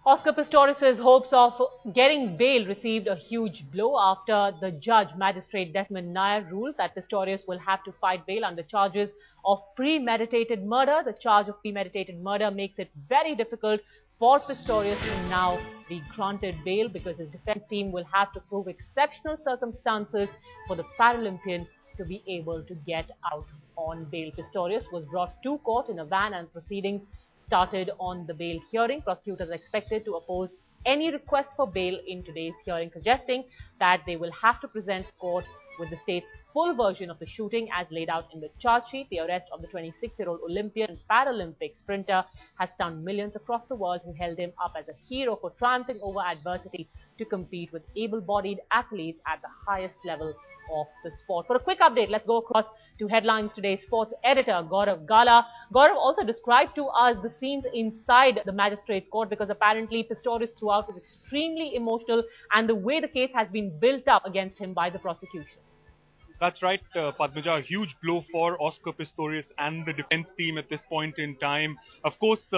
Oscar Pistorius' hopes of getting bail received a huge blow after the judge, Magistrate Desmond Nair, ruled that Pistorius will have to fight bail under charges of premeditated murder. The charge of premeditated murder makes it very difficult for Pistorius to now be granted bail because his defense team will have to prove exceptional circumstances for the Paralympian to be able to get out on bail. Pistorius was brought to court in a van and proceedings started on the bail hearing. Prosecutors are expected to oppose any request for bail in today's hearing, suggesting that they will have to present court with the state's full version of the shooting as laid out in the charge sheet. The arrest of the 26-year-old Olympian and Paralympic sprinter has stunned millions across the world who held him up as a hero for triumphing over adversity to compete with able-bodied athletes at the highest level of the sport. For a quick update, let's go across to headlines. Today's sports editor, Gaurav Gala. Gaurav, also described to us the scenes inside the magistrate's court, because apparently Pistorius throughout was extremely emotional and the way the case has been built up against him by the prosecution. That's right, Padmaja. A huge blow for Oscar Pistorius and the defense team at this point in time. Of course,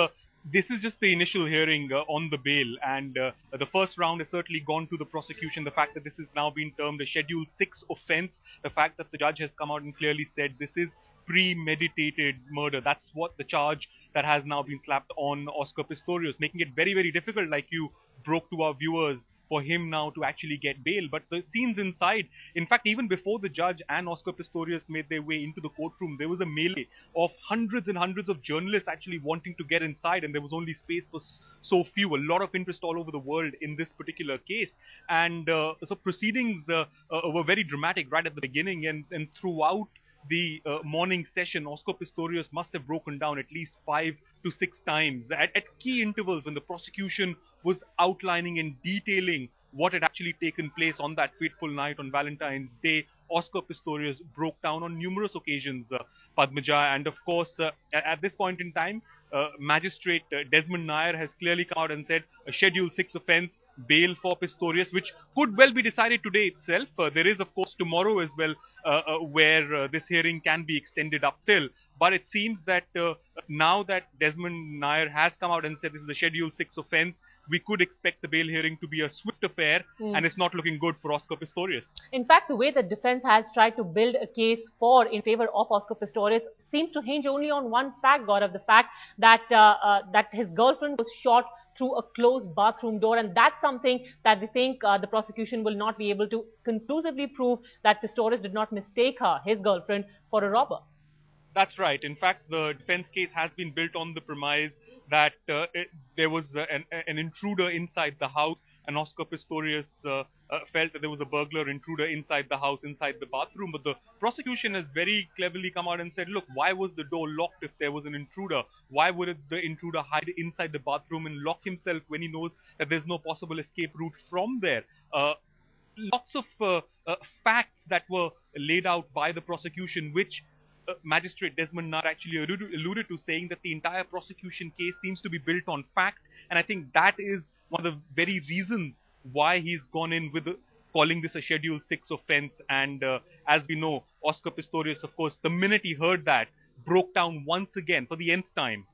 this is just the initial hearing on the bail, and the first round has certainly gone to the prosecution. The fact that this has now been termed a Schedule 6 offence, the fact that the judge has come out and clearly said this is premeditated murder. That's what the charge that has now been slapped on Oscar Pistorius, making it very, very difficult, like you broke to our viewers, for him now to actually get bail. But the scenes inside, in fact, even before the judge and Oscar Pistorius made their way into the courtroom, there was a melee of hundreds and hundreds of journalists actually wanting to get inside, and there was only space for so few. A lot of interest all over the world in this particular case. And so proceedings were very dramatic right at the beginning, and throughout the morning session, Oscar Pistorius must have broken down at least 5 to 6 times at key intervals when the prosecution was outlining and detailing what had actually taken place on that fateful night on Valentine's Day. Oscar Pistorius broke down on numerous occasions, Padmaja, and of course, at this point in time, Magistrate Desmond Nair has clearly come out and said a Schedule 6 offence, bail for Pistorius, which could well be decided today itself. There is, of course, tomorrow as well, where this hearing can be extended up till. But it seems that now that Desmond Nair has come out and said this is a Schedule 6 offence, we could expect the bail hearing to be a swift affair, and it's not looking good for Oscar Pistorius. In fact, the way the defense has tried to build a case in favor of Oscar Pistorius seems to hinge only on one fact, Gaurav, the fact that that his girlfriend was shot through a closed bathroom door, and that's something that they think the prosecution will not be able to conclusively prove, that Pistorius did not mistake her, his girlfriend, for a robber. That's right. In fact, the defense case has been built on the premise that there was an intruder inside the house, and Oscar Pistorius felt that there was a burglar intruder inside the house, inside the bathroom. But the prosecution has very cleverly come out and said, look, why was the door locked if there was an intruder? Why would the intruder hide inside the bathroom and lock himself when he knows that there's no possible escape route from there? Lots of facts that were laid out by the prosecution, which Magistrate Desmond Nair actually alluded to, saying that the entire prosecution case seems to be built on fact, and I think that is one of the very reasons why he's gone in with calling this a Schedule 6 offence. And as we know, Oscar Pistorius, of course, the minute he heard that, broke down once again for the nth time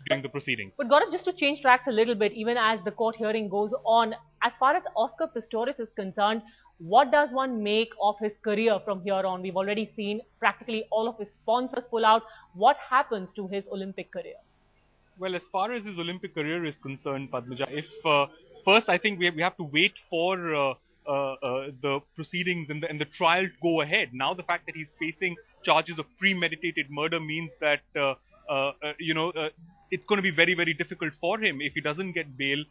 during the proceedings. But Gaurav, just to change tracks a little bit, even as the court hearing goes on, as far as Oscar Pistorius is concerned, what does one make of his career from here on? We've already seen practically all of his sponsors pull out. What happens to his Olympic career? Well, as far as his Olympic career is concerned, Padmaja, if first I think we have to wait for the proceedings and the trial to go ahead. Now the fact that he's facing charges of premeditated murder means that it's going to be very, very difficult for him if he doesn't get bail.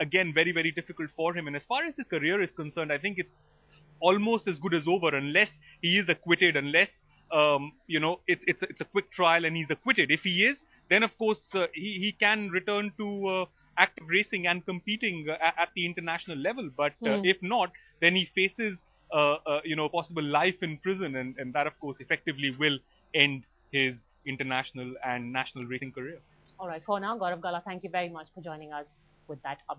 Again, very, very difficult for him. And as far as his career is concerned, I think it's almost as good as over unless he is acquitted, unless it's a quick trial and he's acquitted. If he is, then of course he can return to active racing and competing at the international level. But if not, then he faces possible life in prison, and that of course effectively will end his international and national racing career. All right, for now, Gaurav Gala, thank you very much for joining us with that update.